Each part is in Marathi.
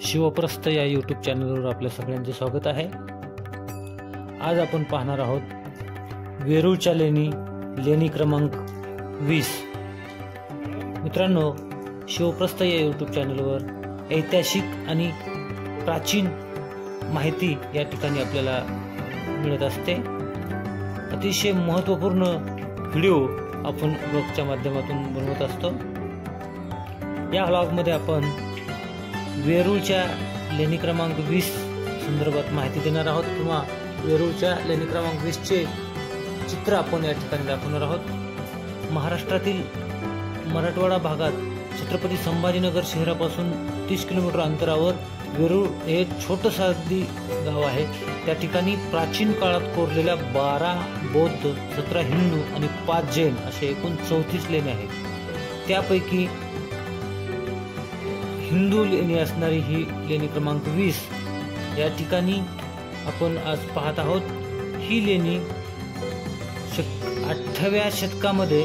शिवप्रस्थ या यूट्यूब चॅनलवर आपल्या सगळ्यांचे स्वागत आहे। आज आपण पाहणार आहोत वेरूळच्या लेणी क्रमांक 20। मित्रांनो, शिवप्रस्थ या यूट्यूब चॅनलवर ऐतिहासिक आणि प्राचीन माहिती या ठिकाणी आपल्याला मिळत असते। अतिशय महत्त्वपूर्ण व्हिडिओ आपण ब्लॉगच्या माध्यमातून बनवत असतो। या व्लॉगमध्ये आपण वेरूळच्या लेणी क्रमांक 20 संदर्भात माहिती देणार आहोत किंवा वेरूळच्या लेणी क्रमांक 20 चे चित्र आपण या ठिकाणी दाखवणार आहोत। महाराष्ट्रातील मराठवाडा भागात छत्रपती संभाजीनगर शहरापासून 30 किलोमीटर अंतरावर वेरूळ हे छोटंसं अगदी गाव आहे। त्या ठिकाणी प्राचीन काळात कोरलेल्या 12 बौद्ध, 17 हिंदू आणि 5 जैन असे एकूण 34 लेणी आहेत। त्यापैकी हिंदू लेणी असणारी ही लेणी क्रमांक 20 या ठिकाणी आपण आज पाहत आहोत। ही लेणी 8व्या शतकामध्ये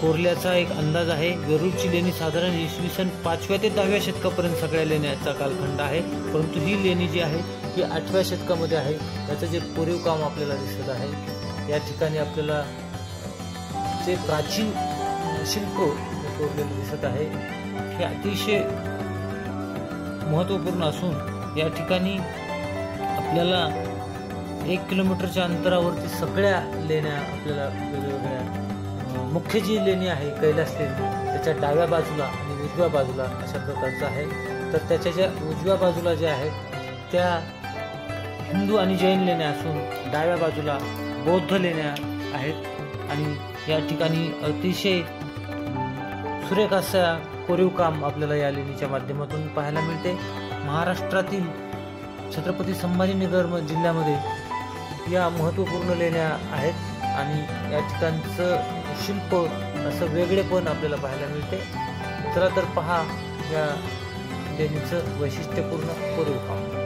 कोरल्याचा एक अंदाज आहे। वेरूळची लेणी साधारण इसवी सन 5व्या ते 10व्या शतकापर्यंत सगळ्या लेण्याचा कालखंड आहे, परंतु ही लेणी जी आहे ही 8व्या शतकामध्ये आहे। याचं जे कोरीव काम आपल्याला दिसत आहे, या ठिकाणी आपल्याला जे प्राचीन शिल्प कोरलेले दिसत आहे हे अतिशय महत्त्वपूर्ण असून या ठिकाणी आपल्याला 1 किलोमीटरच्या अंतरावरती सगळ्या लेण्या आपल्याला वेगवेगळ्या मुख्य जी लेणी आहे कैलास लेणी त्याच्या डाव्या बाजूला आणि उजव्या बाजूला अशा प्रकारचं आहे। तर त्याच्या ज्या उजव्या बाजूला ज्या आहेत त्या हिंदू आणि जैन लेण्या असून डाव्या बाजूला बौद्ध लेण्या आहेत आणि या ठिकाणी अतिशय सुरेख असा कोरीव काम आपल्याला या लेणीच्या माध्यमातून पाहायला मिळते। महाराष्ट्रातील छत्रपती संभाजीनगर जिल्ह्यामध्ये या महत्त्वपूर्ण लेण्या आहेत आणि या ठिकाणचं शिल्प असं वेगळेपण आपल्याला पाहायला मिळते। चला तर पहा या लेणीचं वैशिष्ट्यपूर्ण कोरीव काम।